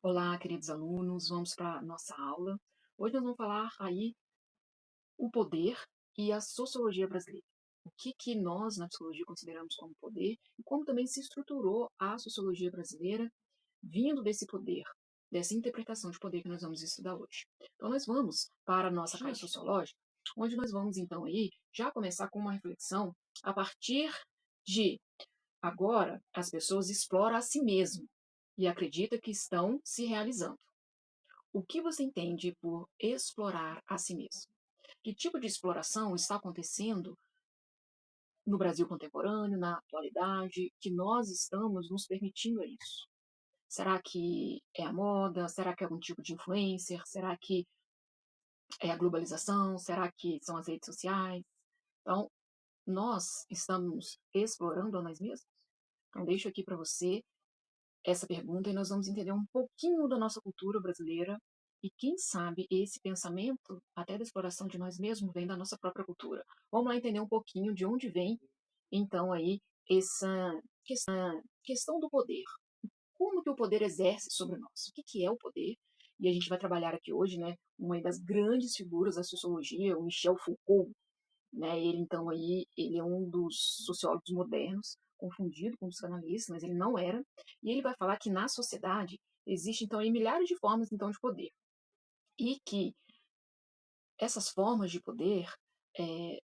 Olá, queridos alunos, vamos para a nossa aula. Hoje nós vamos falar aí o poder e a sociologia brasileira. O que nós, na psicologia, consideramos como poder e como também se estruturou a sociologia brasileira vindo desse poder, dessa interpretação de poder que nós vamos estudar hoje. Então, nós vamos para a nossa caixinha sociológica, onde nós vamos, então, aí já começar com uma reflexão a partir de agora as pessoas exploram a si mesmas e acreditam que estão se realizando. O que você entende por explorar a si mesmo? Que tipo de exploração está acontecendo no Brasil contemporâneo, na atualidade, que nós estamos nos permitindo a isso? Será que é a moda? Será que é algum tipo de influencer? Será que é a globalização? Será que são as redes sociais? Então, nós estamos explorando a nós mesmos? Então, deixo aqui para você essa pergunta e nós vamos entender um pouquinho da nossa cultura brasileira e quem sabe esse pensamento, até da exploração de nós mesmos, vem da nossa própria cultura. Vamos lá entender um pouquinho de onde vem, então, aí, essa questão do poder. Como que o poder exerce sobre nós? O que é o poder? E a gente vai trabalhar aqui hoje, né, uma das grandes figuras da sociologia, o Michel Foucault, né? Ele, então, aí, ele é um dos sociólogos modernos, confundido com psicanalista, mas ele não era. E ele vai falar que na sociedade existem, então, aí, milhares de formas, então, de poder. E que essas formas de poder, é,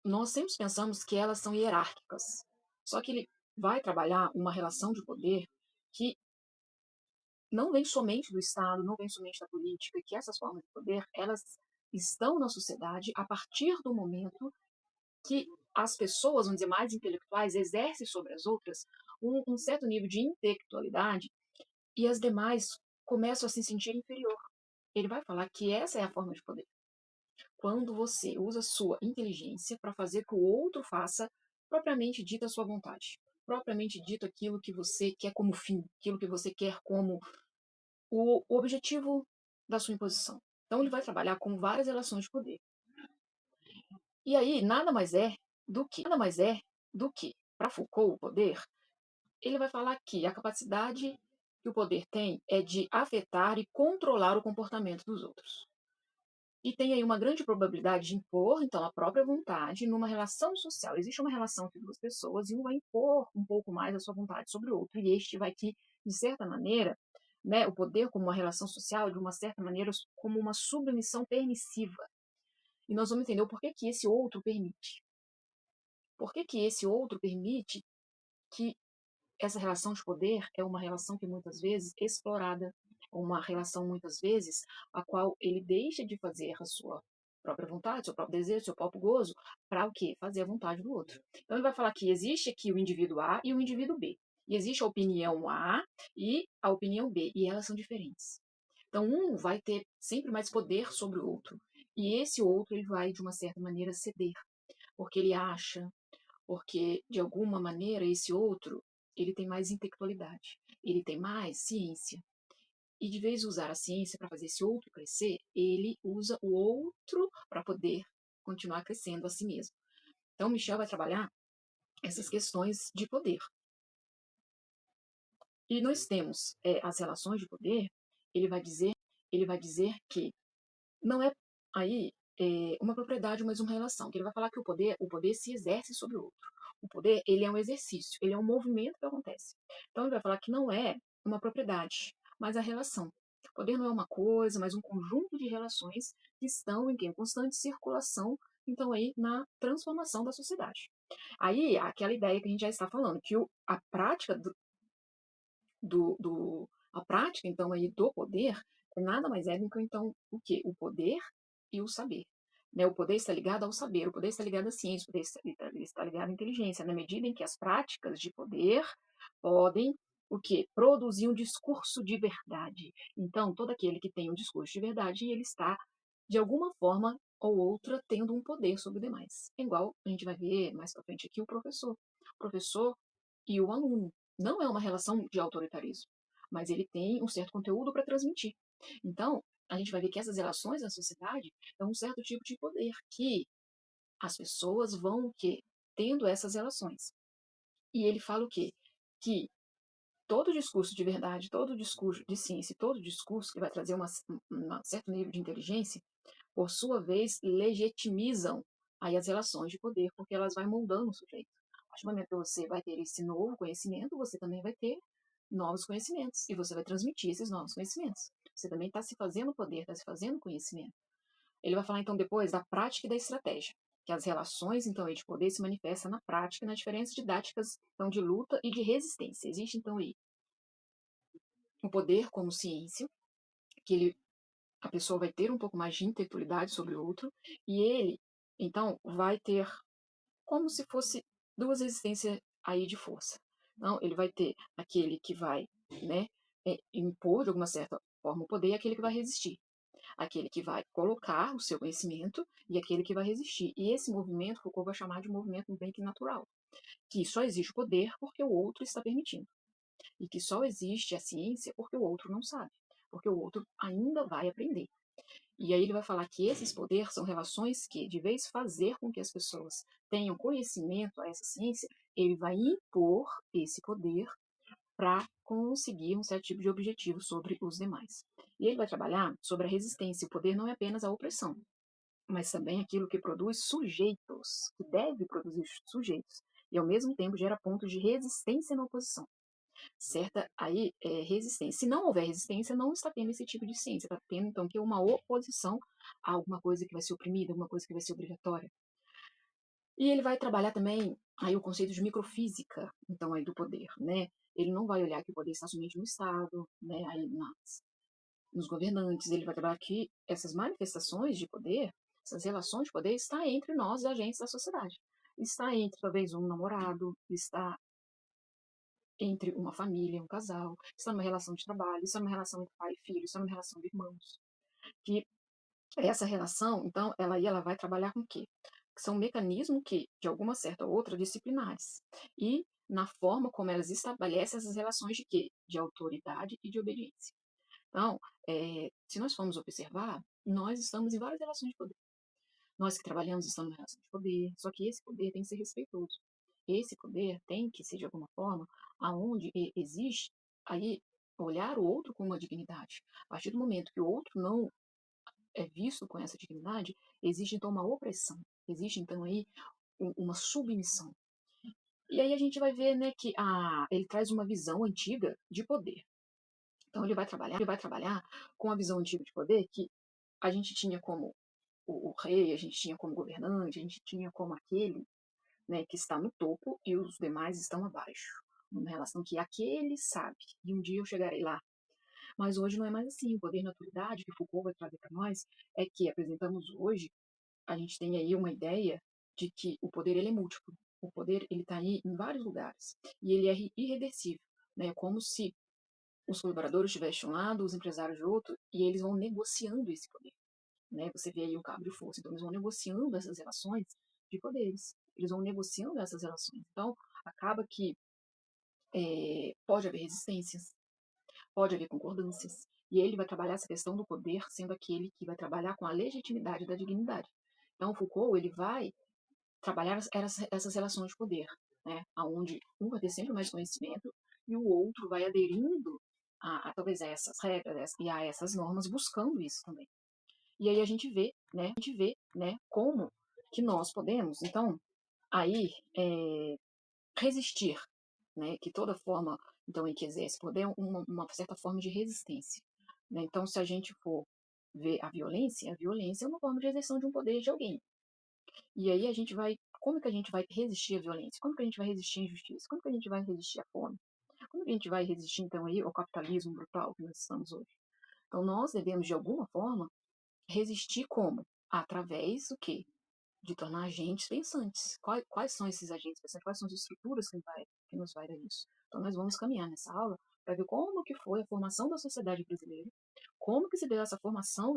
nós sempre pensamos que elas são hierárquicas. Só que ele vai trabalhar uma relação de poder que não vem somente do Estado, não vem somente da política, que essas formas de poder, elas estão na sociedade a partir do momento que as pessoas, vamos dizer, mais intelectuais, exercem sobre as outras um certo nível de intelectualidade e as demais começam a se sentir inferior. Ele vai falar que essa é a forma de poder. Quando você usa sua inteligência para fazer que o outro faça propriamente dito a sua vontade, propriamente dito aquilo que você quer como fim, aquilo que você quer como o objetivo da sua imposição. Então ele vai trabalhar com várias relações de poder. E aí nada mais é do que para Foucault, o poder, ele vai falar que a capacidade que o poder tem é de afetar e controlar o comportamento dos outros. E tem aí uma grande probabilidade de impor, então, a própria vontade numa relação social. Existe uma relação entre duas pessoas e um vai impor um pouco mais a sua vontade sobre o outro. E este vai que, de certa maneira, né, o poder como uma relação social, de uma certa maneira, como uma submissão permissiva. E nós vamos entender o porquê que esse outro permite. Por que esse outro permite que essa relação de poder é uma relação que muitas vezes é explorada, uma relação muitas vezes a qual ele deixa de fazer a sua própria vontade, seu próprio desejo, seu próprio gozo, para o quê? Fazer a vontade do outro. Então ele vai falar que existe aqui o indivíduo A e o indivíduo B. E existe a opinião A e a opinião B, e elas são diferentes. Então um vai ter sempre mais poder sobre o outro, e esse outro ele vai de uma certa maneira ceder, porque ele acha, porque de alguma maneira esse outro ele tem mais intelectualidade, ele tem mais ciência. E de vez de usar a ciência para fazer esse outro crescer, ele usa o outro para poder continuar crescendo a si mesmo. Então, Michel vai trabalhar essas questões de poder. E nós temos as relações de poder. Ele vai dizer que não é aí uma propriedade, mas uma relação. Que ele vai falar que o poder se exerce sobre o outro. O poder, ele é um exercício, ele é um movimento que acontece. Então, ele vai falar que não é uma propriedade, mas a relação. O poder não é uma coisa, mas um conjunto de relações que estão em constante circulação, então aí na transformação da sociedade. Aí, aquela ideia que a gente já está falando, que a prática a prática, então, aí do poder, nada mais é do que, então, o quê? O poder e o saber. Né? O poder está ligado ao saber, o poder está ligado à ciência, o poder está ligado à inteligência, na medida em que as práticas de poder podem o quê? Produzir um discurso de verdade. Então, todo aquele que tem um discurso de verdade, ele está, de alguma forma ou outra, tendo um poder sobre os demais. Igual a gente vai ver mais para frente aqui o professor. O professor e o aluno. Não é uma relação de autoritarismo, mas ele tem um certo conteúdo para transmitir. Então, a gente vai ver que essas relações na sociedade é um certo tipo de poder que as pessoas vão o quê? Tendo essas relações. E ele fala o quê? Que todo discurso de verdade, todo discurso de ciência, todo discurso que vai trazer um certo nível de inteligência, por sua vez, legitimizam aí as relações de poder, porque elas vão moldando o sujeito. A partir do momento que você vai ter esse novo conhecimento, você também vai ter novos conhecimentos, e você vai transmitir esses novos conhecimentos. Você também está se fazendo poder, está se fazendo conhecimento. Ele vai falar, então, depois da prática e da estratégia, que as relações, então, de poder se manifestam na prática e nas diferentes didáticas, então, de luta e de resistência. Existe, então, aí o poder como ciência, que a pessoa vai ter um pouco mais de intelectualidade sobre o outro, e ele, então, vai ter como se fosse duas existências aí de força. Então, ele vai ter aquele que vai, né, impor de alguma certa forma o poder e aquele que vai resistir. Aquele que vai colocar o seu conhecimento e aquele que vai resistir. E esse movimento, Foucault vai chamar de movimento bem que natural, que só existe o poder porque o outro está permitindo. E que só existe a ciência porque o outro não sabe, porque o outro ainda vai aprender. E aí ele vai falar que esses poderes são relações que, de vez fazer com que as pessoas tenham conhecimento a essa ciência, ele vai impor esse poder para conseguir um certo tipo de objetivo sobre os demais. E ele vai trabalhar sobre a resistência. O poder não é apenas a opressão, mas também aquilo que produz sujeitos, que deve produzir sujeitos, e ao mesmo tempo gera pontos de resistência na oposição. Certa aí resistência. Se não houver resistência, não está tendo esse tipo de ciência, está tendo então que uma oposição a alguma coisa que vai ser oprimida, alguma coisa que vai ser obrigatória. E ele vai trabalhar também aí o conceito de microfísica, então aí do poder, né? Ele não vai olhar que o poder está somente no Estado, né? Aí nos governantes, ele vai trabalhar que essas manifestações de poder, essas relações de poder, está entre nós, agentes da sociedade. Está entre talvez um namorado, está entre uma família, um casal, está numa relação de trabalho, está numa relação entre pai e filho, está numa relação de irmãos. Que essa relação, então, ela vai trabalhar com o quê? São mecanismos que, de alguma certa ou outra, disciplinares. E na forma como elas estabelecem essas relações de quê? De autoridade e de obediência. Então, se nós formos observar, nós estamos em várias relações de poder. Nós que trabalhamos estamos em relação de poder, só que esse poder tem que ser respeitoso. Esse poder tem que ser, de alguma forma, aonde existe aí olhar o outro com uma dignidade. A partir do momento que o outro não é visto com essa dignidade, existe então uma opressão, existe então aí uma submissão. E aí a gente vai ver, né, que ele traz uma visão antiga de poder. Então ele vai trabalhar com a visão antiga de poder que a gente tinha como o rei, a gente tinha como governante, a gente tinha como aquele, né, que está no topo e os demais estão abaixo. Uma relação que aquele sabe, e um dia eu chegarei lá. Mas hoje não é mais assim. O poder na atualidade que Foucault vai trazer para nós é que apresentamos hoje, a gente tem aí uma ideia de que o poder ele é múltiplo. O poder ele está aí em vários lugares e ele é irreversível, né? Como se os colaboradores estivessem de um lado, os empresários de outro, e eles vão negociando esse poder. Né? Você vê aí o cabo de força. Então, eles vão negociando essas relações de poderes. Eles vão negociando essas relações. Então, acaba que pode haver resistências, pode haver concordâncias. E ele vai trabalhar essa questão do poder sendo aquele que vai trabalhar com a legitimidade da dignidade. Então, Foucault ele vai trabalhar essas relações de poder, né? Onde um vai ter sempre mais conhecimento e o outro vai aderindo talvez a essas regras e a essas normas, buscando isso também. E aí a gente vê, né, como que nós podemos, então, aí resistir, né, que toda forma, então, em que exerce poder é uma certa forma de resistência. Né? Então, se a gente for ver a violência é uma forma de exerção de um poder de alguém. E aí a gente vai, como que a gente vai resistir à violência? Como que a gente vai resistir à injustiça? Como que a gente vai resistir à fome? Como que a gente vai resistir, então, aí, ao capitalismo brutal que nós estamos hoje? Então, nós devemos, de alguma forma, resistir como? Através do quê? De tornar agentes pensantes. Quais são esses agentes pensantes? Quais são as estruturas que nos vai dar isso? Então, nós vamos caminhar nessa aula para ver como que foi a formação da sociedade brasileira, como que se deu essa formação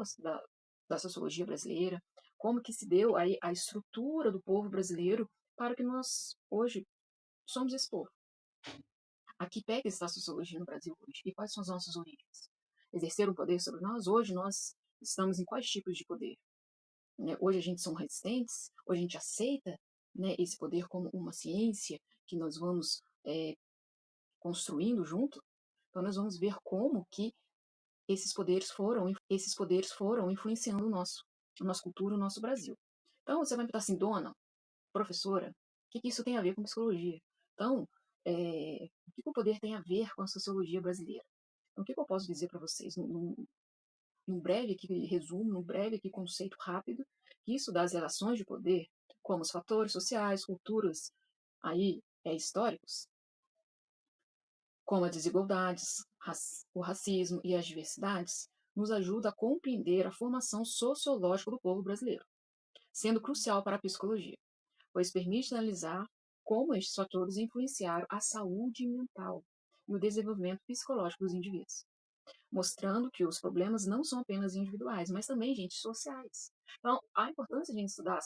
da sociologia brasileira, como que se deu aí a estrutura do povo brasileiro para que nós, hoje, somos esse povo. A que pé está a sociologia no Brasil hoje? E quais são as nossas origens? Exerceram poder sobre nós? Hoje nós estamos em quais tipos de poder? Né? Hoje a gente são resistentes, hoje a gente aceita, né, esse poder como uma ciência que nós vamos construindo junto, Então nós vamos ver como que esses poderes foram influenciando a nossa cultura, o nosso Brasil. Então você vai me perguntar assim, dona, professora, o que isso tem a ver com psicologia? Então, o que o poder tem a ver com a sociologia brasileira? Então, o que eu posso dizer para vocês, num breve aqui resumo, num breve aqui conceito rápido, que isso das relações de poder, como os fatores sociais, culturas, históricos, como as desigualdades, o racismo e as diversidades, nos ajuda a compreender a formação sociológica do povo brasileiro, sendo crucial para a psicologia, pois permite analisar como estes fatores influenciaram a saúde mental e o desenvolvimento psicológico dos indivíduos, mostrando que os problemas não são apenas individuais, mas também, gente, sociais. Então, a importância de a gente estudar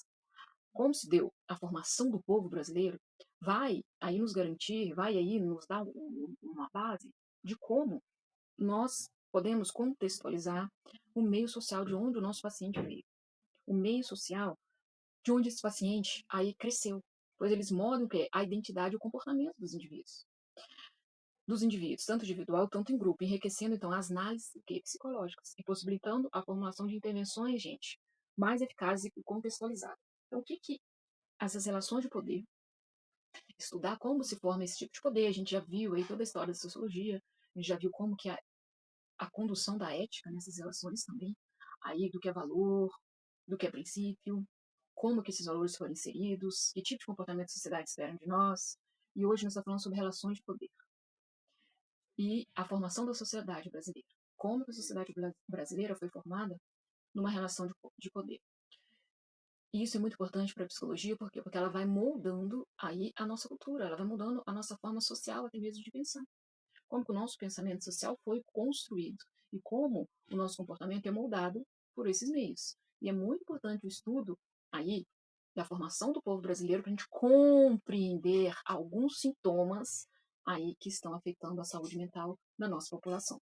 como se deu a formação do povo brasileiro vai aí nos garantir, vai aí nos dar uma base de como nós podemos contextualizar o meio social de onde o nosso paciente veio, o meio social de onde esse paciente aí cresceu, pois eles moldam que a identidade e o comportamento dos indivíduos, tanto individual quanto em grupo, enriquecendo então as análises psicológicas e possibilitando a formulação de intervenções, gente, mais eficazes e contextualizadas. Então, o que essas relações de poder, estudar como se forma esse tipo de poder, a gente já viu aí toda a história da sociologia, a gente já viu como que a condução da ética nessas relações também, aí do que é valor, do que é princípio, como que esses valores foram inseridos, que tipo de comportamento a sociedade espera de nós. E hoje nós estamos falando sobre relações de poder e a formação da sociedade brasileira. Como que a sociedade brasileira foi formada numa relação de poder. E isso é muito importante para a psicologia, por quê? Porque ela vai moldando aí a nossa cultura, ela vai mudando a nossa forma social até mesmo de pensar. Como que o nosso pensamento social foi construído e como o nosso comportamento é moldado por esses meios. E é muito importante o estudo aí da formação do povo brasileiro para a gente compreender alguns sintomas aí que estão afetando a saúde mental da nossa população.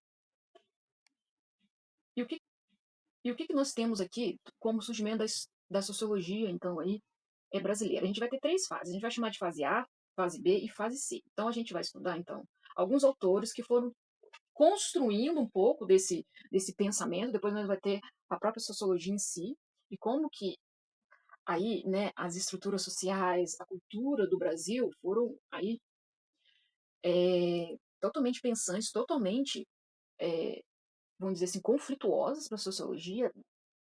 E o que nós temos aqui como surgimento da sociologia, então, aí, brasileira? A gente vai ter três fases. A gente vai chamar de fase A, fase B e fase C. Então, a gente vai estudar, então, alguns autores que foram construindo um pouco desse pensamento. Depois nós vai ter a própria sociologia em si e como que aí, né, as estruturas sociais, a cultura do Brasil foram aí totalmente pensantes, totalmente, vamos dizer assim, conflituosas para a sociologia,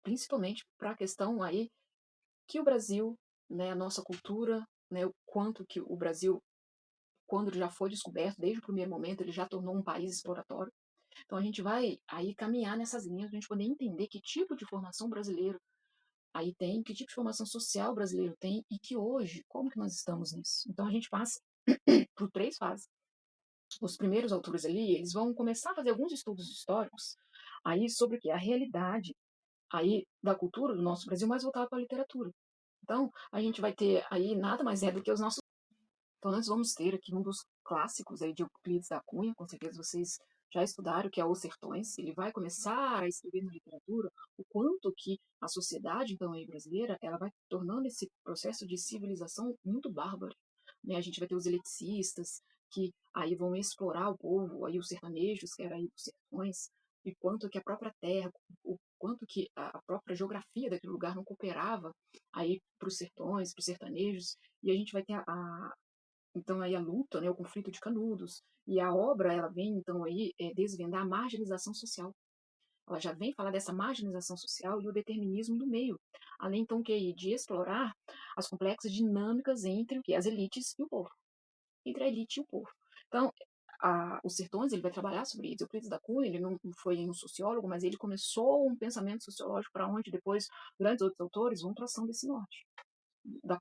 principalmente para a questão aí que o Brasil, né, a nossa cultura, né, o quanto que o Brasil, quando ele já foi descoberto, desde o primeiro momento, ele já tornou um país exploratório. Então a gente vai aí caminhar nessas linhas para a gente poder entender que tipo de formação brasileiro aí tem, que tipo de formação social brasileiro tem e que hoje, como que nós estamos nisso? Então a gente passa por três fases. Os primeiros autores ali, eles vão começar a fazer alguns estudos históricos aí sobre o que? A realidade aí da cultura do nosso Brasil mais voltada para a literatura. Então, a gente vai ter aí nada mais do que os nossos. Então, nós vamos ter aqui um dos clássicos aí de Euclides da Cunha, com certeza vocês já estudaram, que é Os Sertões. Ele vai começar a escrever na literatura o quanto que a sociedade, então, aí brasileira, ela vai tornando esse processo de civilização muito bárbaro. Né? A gente vai ter os eliticistas, que aí vão explorar o povo, aí os sertanejos, que era aí os sertões, e quanto que a própria terra, o quanto que a própria geografia daquele lugar não cooperava aí para os sertões, para os sertanejos, e a gente vai ter então aí a luta, né, o conflito de Canudos, e a obra ela vem então aí desvendar a marginalização social. Ela já vem falar dessa marginalização social e o determinismo do meio, além então que de explorar as complexas dinâmicas entre o que as elites e o povo, entre a elite e o povo. Então os Sertões ele vai trabalhar sobre isso. Euclides da Cunha ele não foi um sociólogo, mas ele começou um pensamento sociológico para onde depois grandes outros autores vão traçando desse norte da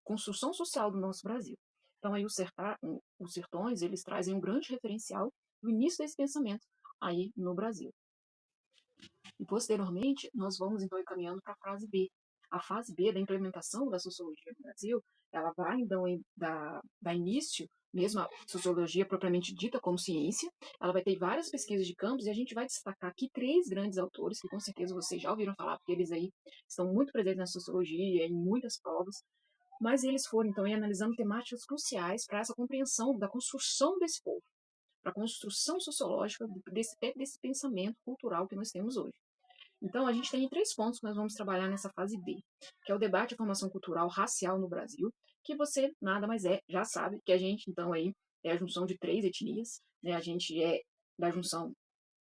construção social do nosso Brasil. Então, aí os sertões, eles trazem um grande referencial do início desse pensamento aí no Brasil. E, posteriormente, nós vamos, então, caminhando para a fase B. A fase B da implementação da sociologia no Brasil, ela vai, então, dar início mesmo à sociologia propriamente dita como ciência. Ela vai ter várias pesquisas de campos e a gente vai destacar aqui três grandes autores, que com certeza vocês já ouviram falar, porque eles aí estão muito presentes na sociologia, em muitas provas, mas eles foram, então, analisando temáticas cruciais para essa compreensão da construção desse povo. para a construção sociológica desse pensamento cultural que nós temos hoje. Então, a gente tem 3 pontos que nós vamos trabalhar nessa fase B, que é o debate e formação cultural racial no Brasil, que você nada mais já sabe que a gente, então, aí é a junção de 3 etnias, né? A gente é da junção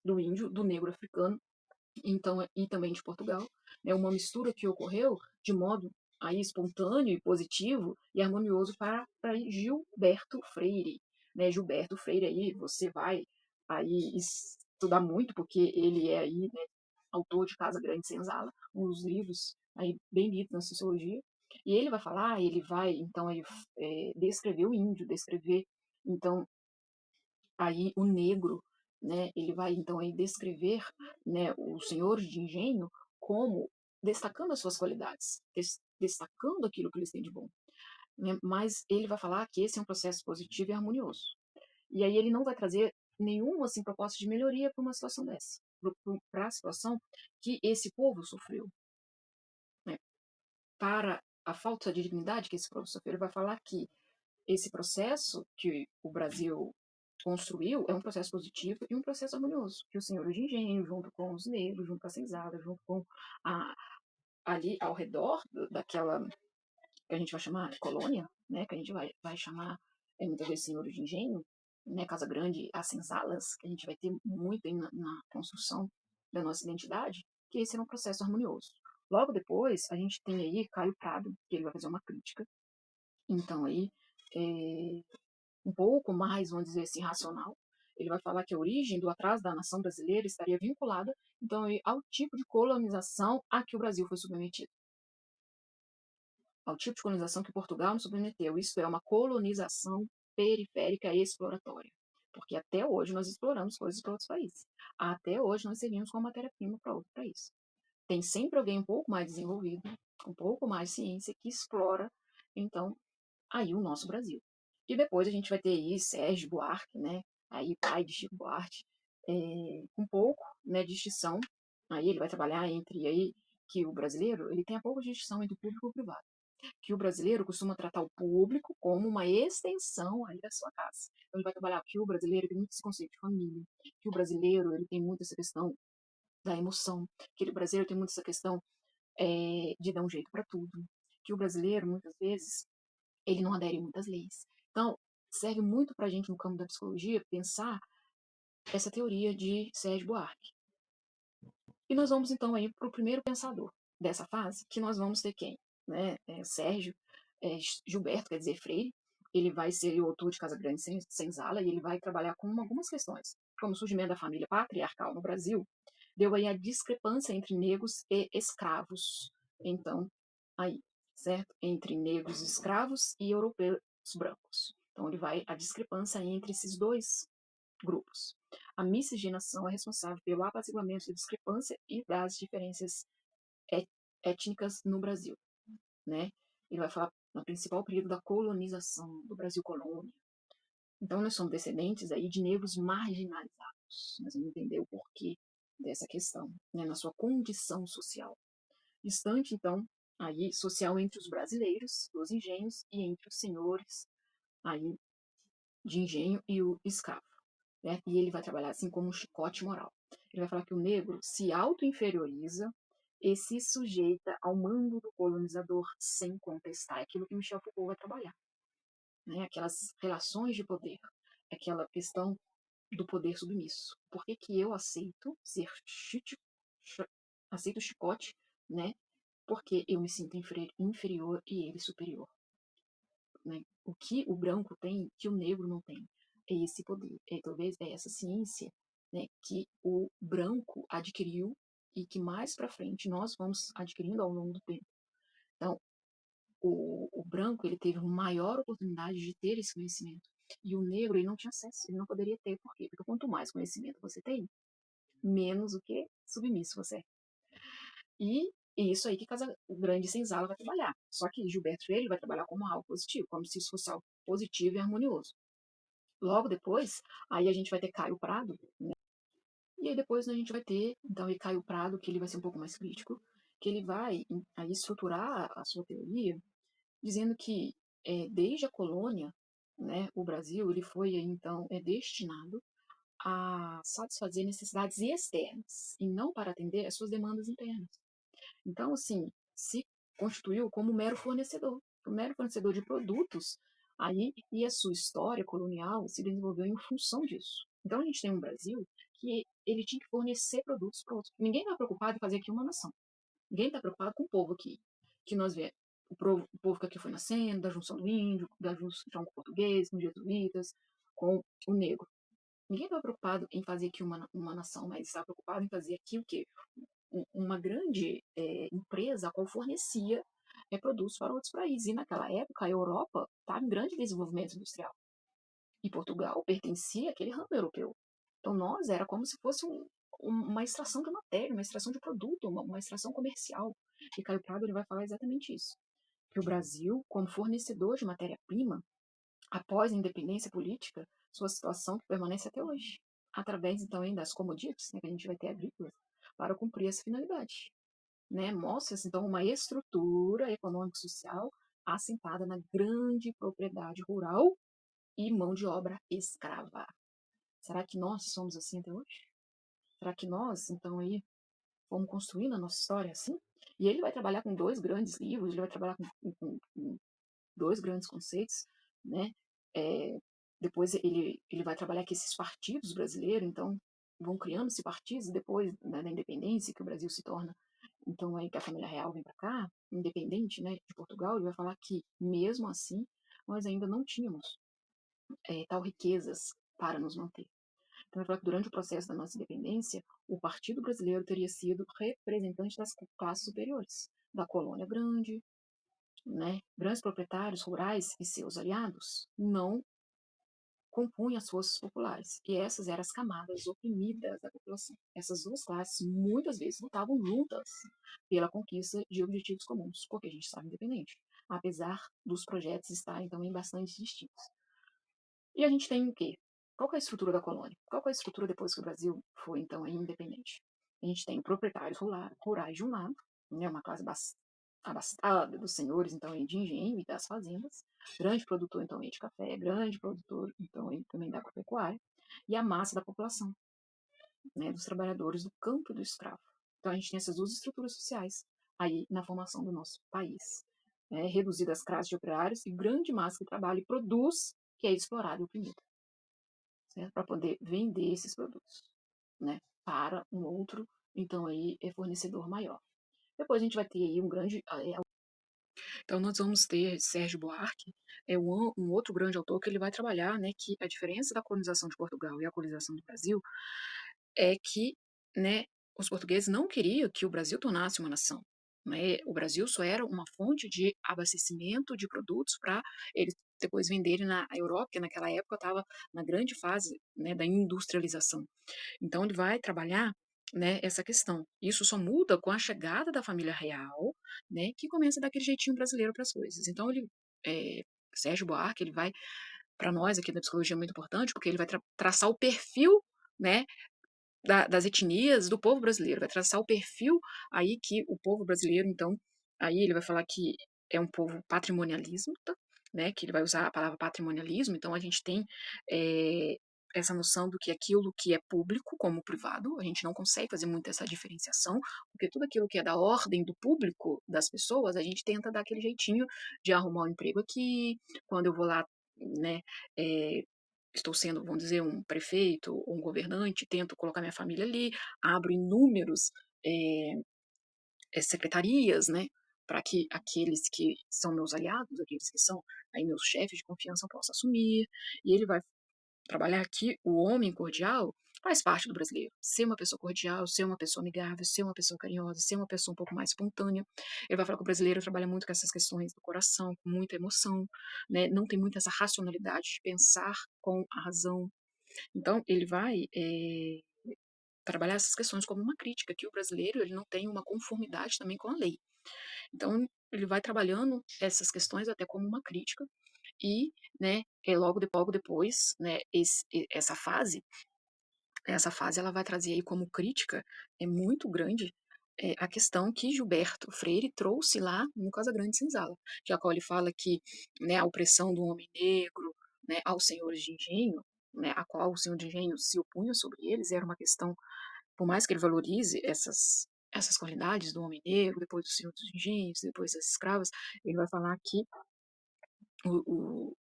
do índio, do negro africano, então, e também de Portugal, né? Uma mistura que ocorreu de modo aí espontâneo e positivo e harmonioso para Gilberto Freire, né? Gilberto Freire aí, você vai aí estudar muito, porque ele é aí, né, autor de Casa Grande e Senzala, um dos livros aí bem lidos na sociologia, e ele vai falar, ele vai então aí descrever o índio, descrever então aí o negro, né? Ele vai então aí descrever, né, os senhores de engenho como destacando as suas qualidades, destacando aquilo que eles têm de bom, né? Mas ele vai falar que esse é um processo positivo e harmonioso. E aí ele não vai trazer nenhuma assim proposta de melhoria para uma situação dessa, para a situação que esse povo sofreu, né? Para a falta de dignidade que esse povo sofreu, ele vai falar que esse processo que o Brasil construiu é um processo positivo e um processo harmonioso, que o senhor de engenho, junto com os negros, junto com a senzala, junto com a, ali ao redor daquela que a gente vai chamar de colônia, né, que a gente vai chamar muitas vezes senhores de engenho, né, Casa Grande, as senzalas, que a gente vai ter muito aí na construção da nossa identidade, que esse é um processo harmonioso. Logo depois, a gente tem aí Caio Prado, que ele vai fazer uma crítica, então aí, é, um pouco mais, vamos dizer assim, racional. Ele vai falar que a origem do atraso da nação brasileira estaria vinculada, então, ao tipo de colonização a que o Brasil foi submetido. Ao tipo de colonização que Portugal nos submeteu. Isso é uma colonização periférica e exploratória. Porque até hoje nós exploramos coisas para outros países. Até hoje nós servimos como matéria-prima para outro país. Tem sempre alguém um pouco mais desenvolvido, com um pouco mais de ciência, que explora, então, aí o nosso Brasil. E depois a gente vai ter aí Sérgio Buarque, né? Aí pai de Chico Buarque, com um pouco, né, de distinção. Aí ele vai trabalhar entre aí que o brasileiro ele tem a pouco de distinção entre o público e o privado. Que o brasileiro costuma tratar o público como uma extensão aí da sua casa. Então ele vai trabalhar que o brasileiro tem muito esse conceito de família, que o brasileiro ele tem muito essa questão da emoção, que o brasileiro tem muito essa questão de dar um jeito para tudo, que o brasileiro muitas vezes ele não adere a muitas leis. Então, serve muito para a gente, no campo da psicologia, pensar essa teoria de Sérgio Buarque. E nós vamos, então, aí para o primeiro pensador dessa fase, que nós vamos ter quem? Né? Sérgio Gilberto, quer dizer, Freire. Ele vai ser o autor de Casa Grande Senzala e ele vai trabalhar com algumas questões, como o surgimento da família patriarcal no Brasil, deu aí a discrepância entre negros e escravos. Então, aí, certo? Entre negros escravos e europeus brancos. Então, ele vai a discrepância entre esses dois grupos. A miscigenação é responsável pelo apaziguamento da discrepância e das diferenças étnicas no Brasil, né? Ele vai falar no principal período da colonização do Brasil colônia. Então, nós somos descendentes aí de negros marginalizados. Nós vamos entender o porquê dessa questão, né, na sua condição social. Distante, então, aí social entre os brasileiros, dos engenhos, e entre os senhores aí de engenho e o escravo. Né? E ele vai trabalhar assim como um chicote moral. Ele vai falar que o negro se auto-inferioriza e se sujeita ao mando do colonizador sem contestar. É aquilo que Michel Foucault vai trabalhar. Né? Aquelas relações de poder, aquela questão do poder submisso. Por que, que eu aceito ser aceito o chicote, né? Porque eu me sinto inferior e ele superior. Né? O que o branco tem que o negro não tem é esse poder, talvez é essa ciência, né, que o branco adquiriu e que mais para frente nós vamos adquirindo ao longo do tempo. Então, o branco ele teve maior oportunidade de ter esse conhecimento e o negro ele não tinha acesso, ele não poderia ter, por quê? Porque quanto mais conhecimento você tem, menos o que submisso você é. E isso aí que Casa Grande Senzala vai trabalhar. Só que Gilberto Freire vai trabalhar como algo positivo, como se isso fosse algo positivo e harmonioso. Logo depois, aí a gente vai ter Caio Prado, né? E aí depois a gente vai ter, então, aí Caio Prado, que ele vai ser um pouco mais crítico, que ele vai aí estruturar a sua teoria, dizendo que desde a colônia, né, o Brasil ele foi então destinado a satisfazer necessidades externas e não para atender às suas demandas internas. Então, assim, se constituiu como um mero fornecedor de produtos aí, e a sua história colonial se desenvolveu em função disso. Então, a gente tem um Brasil que ele tinha que fornecer produtos para outros. Ninguém está preocupado em fazer aqui uma nação. Ninguém está preocupado com o povo aqui, que nós vemos. O povo que aqui foi nascendo, da junção do índio, da junção com o português, com os jesuítas, com o negro. Ninguém está preocupado em fazer aqui uma nação, mas está preocupado em fazer aqui o quê? Uma grande empresa a qual fornecia produtos para outros países. E naquela época a Europa estava em grande desenvolvimento industrial. E Portugal pertencia àquele ramo europeu. Então nós era como se fosse uma extração de matéria, uma extração de produto, uma extração comercial. E Caio Prado ele vai falar exatamente isso. Que o Brasil, como fornecedor de matéria-prima, após a independência política, sua situação que permanece até hoje. Através, então, das commodities, né, que a gente vai ter agrícolas, para cumprir essa finalidade. Né? Mostra-se, então, uma estrutura econômico-social assentada na grande propriedade rural e mão de obra escrava. Será que nós somos assim até hoje? Será que nós, então, aí, vamos construindo a nossa história assim? E ele vai trabalhar com dois grandes livros, ele vai trabalhar com dois grandes conceitos, né? É, depois ele vai trabalhar que esses partidos brasileiros, então, vão criando-se partidos, depois né, da independência, que o Brasil se torna então aí que a família real vem para cá, independente né, de Portugal, ele vai falar que, mesmo assim, nós ainda não tínhamos tal riquezas para nos manter. Então, ele fala que durante o processo da nossa independência, o Partido Brasileiro teria sido representante das classes superiores, da colônia grande, né, grandes proprietários rurais e seus aliados não compunham as forças populares. E essas eram as camadas oprimidas da população. Essas duas classes muitas vezes lutavam juntas pela conquista de objetivos comuns, porque a gente estava independente, apesar dos projetos estarem também bastante distintos. E a gente tem o quê? Qual é a estrutura da colônia? Qual é a estrutura depois que o Brasil foi, então, independente? A gente tem proprietários rurais de um lado, né, uma classe abastada dos senhores, então, de engenho e das fazendas, grande produtor, então, de café, grande produtor, então, também da agropecuária, e a massa da população, né, dos trabalhadores do campo e do escravo. Então, a gente tem essas duas estruturas sociais aí na formação do nosso país. Né, reduzidas as classes de operários e grande massa que trabalha e produz, que é explorada e oprimida, certo? Para poder vender esses produtos, né, para um outro, então aí é fornecedor maior. Depois a gente vai ter aí um grande, então nós vamos ter Sérgio Buarque, um outro grande autor que ele vai trabalhar, né, que a diferença da colonização de Portugal e a colonização do Brasil é que, né, os portugueses não queriam que o Brasil tornasse uma nação. Né? O Brasil só era uma fonte de abastecimento de produtos para eles depois venderem na Europa, que naquela época estava na grande fase né, da industrialização. Então ele vai trabalhar né, essa questão. Isso só muda com a chegada da família real, né, que começa a dar aquele jeitinho brasileiro para as coisas. Então ele, é, Sérgio Buarque, ele vai para nós aqui da psicologia é muito importante, porque ele vai traçar o perfil né, das etnias do povo brasileiro, vai traçar o perfil aí que o povo brasileiro, então, aí ele vai falar que é um povo patrimonialista, né, que ele vai usar a palavra patrimonialismo, então a gente tem essa noção do que aquilo que é público como privado, a gente não consegue fazer muito essa diferenciação, porque tudo aquilo que é da ordem do público das pessoas, a gente tenta dar aquele jeitinho de arrumar um emprego aqui, quando eu vou lá, né, é, estou sendo, vamos dizer, um prefeito ou um governante, tento colocar minha família ali, abro inúmeros secretarias, né, para que aqueles que são meus aliados, aqueles que são aí meus chefes de confiança possam assumir, e ele vai trabalhar aqui o homem cordial faz parte do brasileiro. Ser uma pessoa cordial, ser uma pessoa amigável, ser uma pessoa carinhosa, ser uma pessoa um pouco mais espontânea. Ele vai falar que o brasileiro trabalha muito com essas questões do coração, com muita emoção, né? Não tem muito essa racionalidade de pensar com a razão. Então, ele vai trabalhar essas questões como uma crítica, que o brasileiro ele não tem uma conformidade também com a lei. Então, ele vai trabalhando essas questões até como uma crítica e, né, logo depois, né, essa fase ela vai trazer aí como crítica muito grande a questão que Gilberto Freire trouxe lá no Casa Grande Senzala, já qual ele fala que né, a opressão do homem negro né, aos senhores de engenho né, a qual o senhor de engenho se opunha sobre eles, era uma questão, por mais que ele valorize essas qualidades do homem negro, depois do senhor dos engenhos, depois das escravas, ele vai falar que o,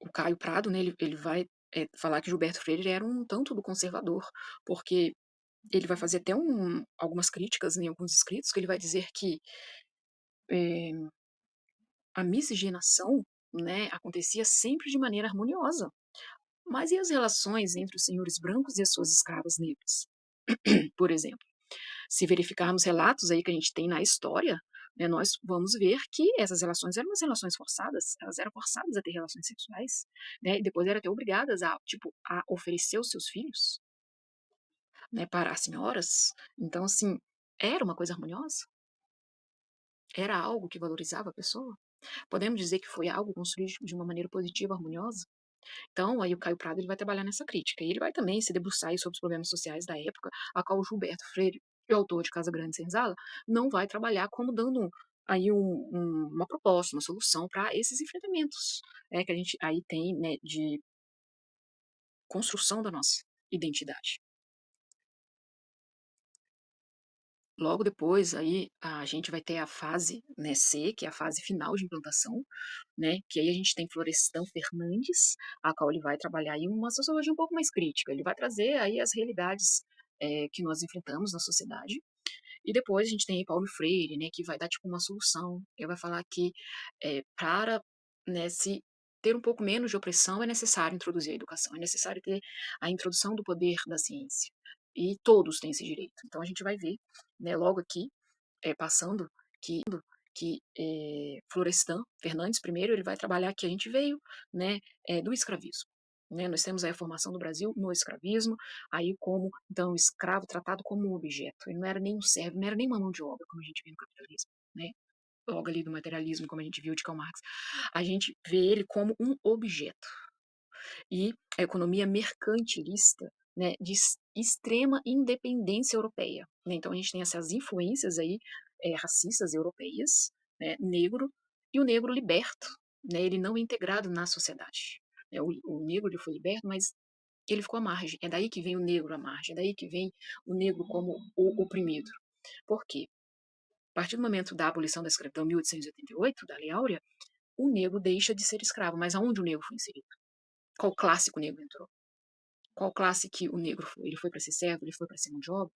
o Caio Prado, né, ele vai falar que Gilberto Freire era um tanto do conservador, porque ele vai fazer até algumas críticas em alguns escritos, que ele vai dizer que eh, a miscigenação, né, acontecia sempre de maneira harmoniosa. Mas e as relações entre os senhores brancos e as suas escravas negras? Por exemplo, se verificarmos relatos aí que a gente tem na história, né, nós vamos ver que essas relações eram umas relações forçadas, elas eram forçadas a ter relações sexuais, né, e depois eram até obrigadas a, tipo, a oferecer os seus filhos, né, para as senhoras. Então, assim, era uma coisa harmoniosa? Era algo que valorizava a pessoa? Podemos dizer que foi algo construído de uma maneira positiva, harmoniosa? Então, aí o Caio Prado ele vai trabalhar nessa crítica. E ele vai também se debruçar aí sobre os problemas sociais da época, a qual o Gilberto Freire, que é o autor de Casa Grande e Senzala, não vai trabalhar como dando aí uma proposta, uma solução para esses enfrentamentos, que a gente aí tem, né, de construção da nossa identidade. Logo depois, aí a gente vai ter a fase, né, C, que é a fase final de implantação, né, que aí a gente tem Florestan Fernandes, a qual ele vai trabalhar aí uma sociologia um pouco mais crítica. Ele vai trazer aí as realidades que nós enfrentamos na sociedade. E depois a gente tem aí Paulo Freire, né, que vai dar tipo uma solução. Ele vai falar que para, né, se ter um pouco menos de opressão é necessário introduzir a educação, é necessário ter a introdução do poder da ciência. E todos têm esse direito. Então a gente vai ver, né, logo aqui, passando, que Florestan Fernandes, primeiro, ele vai trabalhar que a gente veio, né, do escravismo. Né? Nós temos aí a formação do Brasil no escravismo, aí como, então, o escravo tratado como um objeto. Ele não era nem um servo, não era nem uma mão de obra, como a gente vê no capitalismo, né? Logo ali do materialismo, como a gente viu de Karl Marx. A gente vê ele como um objeto. E a economia mercantilista, né, de extrema independência europeia. Né? Então a gente tem essas influências aí racistas europeias, né, negro, e o negro liberto, né, ele não é integrado na sociedade. O negro ele foi liberto, mas ele ficou à margem. É daí que vem o negro à margem, é daí que vem o negro como o oprimido. Por quê? A partir do momento da abolição da escravidão, 1888, da Lei Áurea, o negro deixa de ser escravo. Mas aonde o negro foi inserido? Qual clássico o negro entrou? Qual classe que o negro foi? Ele foi para ser servo, ele foi para ser mão de obra,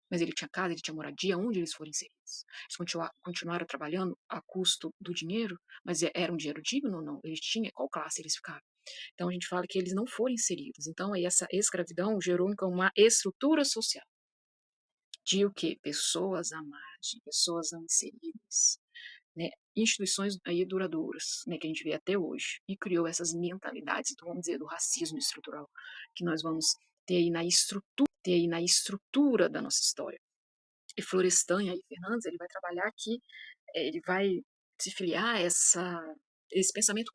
mas ele tinha casa, ele tinha moradia, onde eles foram inseridos? Eles continuaram trabalhando a custo do dinheiro, mas era um dinheiro digno ou não? Eles tinham, qual classe eles ficaram? Então a gente fala que eles não foram inseridos. Então aí essa escravidão gerou então uma estrutura social de o quê? Pessoas à margem, pessoas não inseridas, né? Instituições aí duradouras, né, que a gente vê até hoje, e criou essas mentalidades, então, vamos dizer, do racismo estrutural, que nós vamos ter aí na estrutura da nossa história. E Florestan e Fernandes, ele vai trabalhar que ele vai se filiar a esse pensamento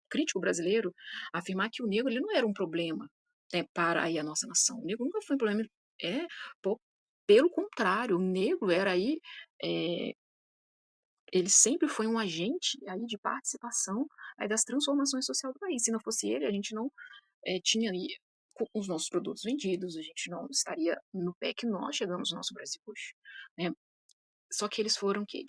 crítico brasileiro, afirmar que o negro ele não era um problema, né, para aí a nossa nação. O negro nunca foi um problema, é, pô, pelo contrário, o negro era aí é, ele sempre foi um agente aí de participação aí das transformações sociais do país. Se não fosse ele, a gente não tinha aí os nossos produtos vendidos, a gente não estaria no pé que nós chegamos no nosso Brasil hoje. Né? Só que eles foram que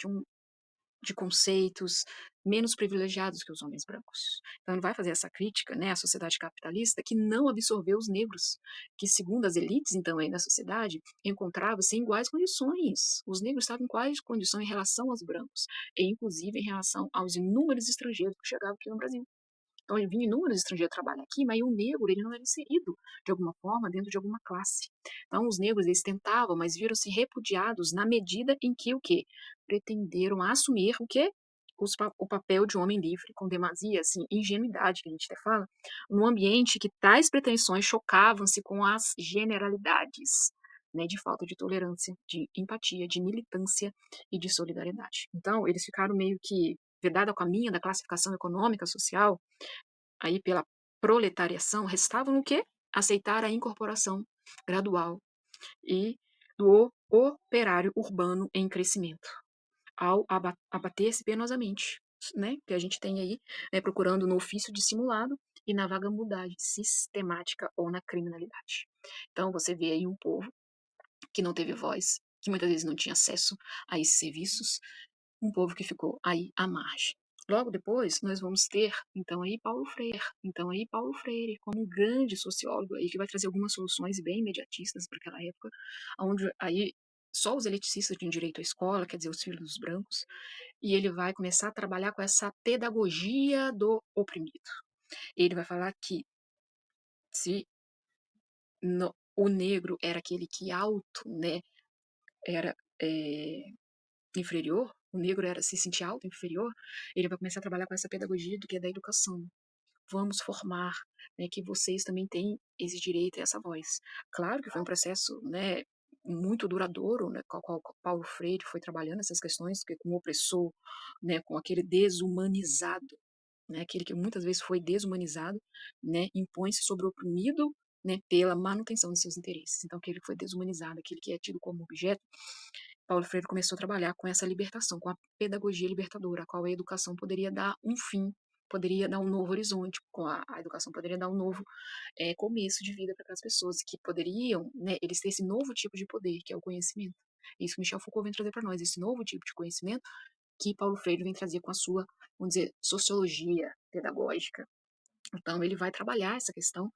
de conceitos menos privilegiados que os homens brancos. Então ele vai fazer essa crítica, né, à sociedade capitalista que não absorveu os negros, que segundo as elites então aí na sociedade encontravam-se em iguais condições. Os negros estavam em iguais condições em relação aos brancos, e inclusive em relação aos inúmeros estrangeiros que chegavam aqui no Brasil. Então, vinham inúmeros estrangeiros trabalhar aqui, mas o negro ele não era inserido de alguma forma dentro de alguma classe. Então, os negros eles tentavam, mas viram-se repudiados na medida em que o quê? Pretenderam assumir o quê? O papel de homem livre, com demasia assim, ingenuidade, que a gente até fala, num ambiente que tais pretensões chocavam-se com as generalidades, né, de falta de tolerância, de empatia, de militância e de solidariedade. Então, eles ficaram meio que vedado ao caminho da classificação econômica social, aí pela proletariação, restavam o quê? Aceitar a incorporação gradual e do operário urbano em crescimento, ao abater-se penosamente, né? Que a gente tem aí, procurando no ofício dissimulado e na vagabundagem sistemática ou na criminalidade. Então você vê aí um povo que não teve voz, que muitas vezes não tinha acesso a esses serviços, um povo que ficou aí à margem. Logo depois, nós vamos ter, então aí Paulo Freire, como um grande sociólogo aí que vai trazer algumas soluções bem imediatistas para aquela época, onde aí só os eliticistas tinham direito à escola, quer dizer, os filhos dos brancos, e ele vai começar a trabalhar com essa pedagogia do oprimido. Ele vai falar que se o negro era aquele que alto, né, era inferior, o negro era se sentir alto, inferior, ele vai começar a trabalhar com essa pedagogia do que é da educação. Vamos formar, né, que vocês também têm esse direito e essa voz. Claro que foi um processo, né, muito duradouro, né, com o qual Paulo Freire foi trabalhando essas questões, que com o opressor, né, com aquele desumanizado, né, aquele que muitas vezes foi desumanizado, né, impõe-se sobre o oprimido, né, pela manutenção de seus interesses. Então, aquele que foi desumanizado, aquele que é tido como objeto, Paulo Freire começou a trabalhar com essa libertação, com a pedagogia libertadora, a qual a educação poderia dar um fim, poderia dar um novo horizonte, com a educação poderia dar um novo começo de vida para aquelas pessoas que poderiam, né, eles ter esse novo tipo de poder, que é o conhecimento. Isso que Michel Foucault vem trazer para nós, esse novo tipo de conhecimento que Paulo Freire vem trazer com a sua, vamos dizer, sociologia pedagógica. Então, ele vai trabalhar essa questão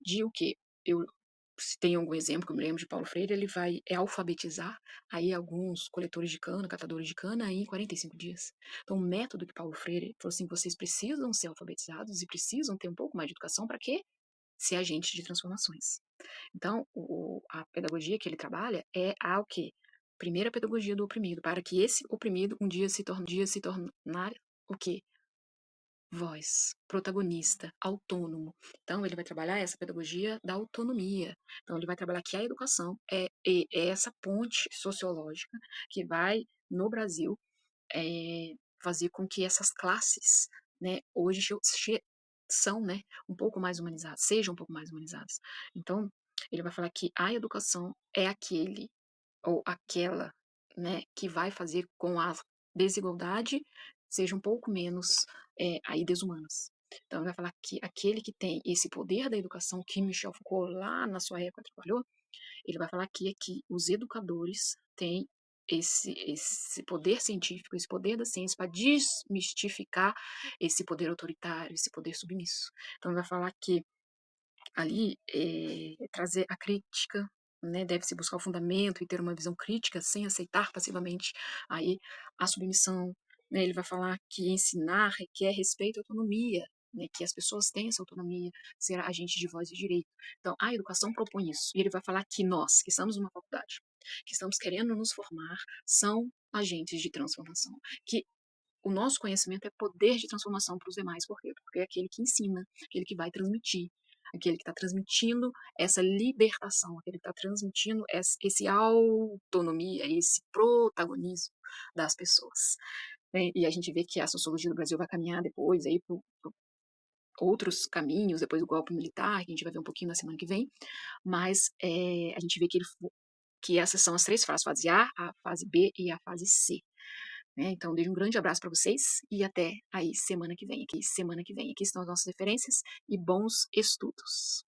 de o quê? Eu se tem algum exemplo que eu me lembro de Paulo Freire, ele vai alfabetizar aí alguns coletores de cana, catadores de cana, aí em 45 dias. Então, o método que Paulo Freire falou assim, vocês precisam ser alfabetizados e precisam ter um pouco mais de educação para quê? Ser agentes de transformações. Então, a pedagogia que ele trabalha é a o quê? Primeira pedagogia do oprimido, para que esse oprimido um dia se tornar o quê? Voz, protagonista, autônomo. Então, ele vai trabalhar essa pedagogia da autonomia. Então, ele vai trabalhar que a educação é essa ponte sociológica que vai, no Brasil, fazer com que essas classes, né, hoje são, né, um pouco mais humanizadas, sejam um pouco mais humanizadas. Então, ele vai falar que a educação é aquele ou aquela, né, que vai fazer com a desigualdade seja um pouco menos aí desumanas. Então, ele vai falar que aquele que tem esse poder da educação, que Michel Foucault lá na sua época trabalhou, ele vai falar aqui é que os educadores têm esse poder científico, esse poder da ciência para desmistificar esse poder autoritário, esse poder submisso. Então, ele vai falar que ali trazer a crítica, né, deve-se buscar o fundamento e ter uma visão crítica sem aceitar passivamente aí a submissão, né, ele vai falar que ensinar requer respeito e autonomia, né, que as pessoas têm essa autonomia, ser agente de voz e direito. Então, a educação propõe isso, e ele vai falar que nós, que estamos numa faculdade, que estamos querendo nos formar, são agentes de transformação, que o nosso conhecimento é poder de transformação para os demais. Por quê? Porque é aquele que ensina, aquele que vai transmitir, aquele que está transmitindo essa libertação, aquele que está transmitindo esse autonomia, esse protagonismo das pessoas. Né? E a gente vê que a sociologia do Brasil vai caminhar depois aí por outros caminhos, depois do golpe militar, que a gente vai ver um pouquinho na semana que vem, mas a gente vê que essas são as três fases, fase a fase B e a fase C. Né? Então, deixo um grande abraço para vocês e até aí semana que vem. Aqui estão as nossas referências e bons estudos.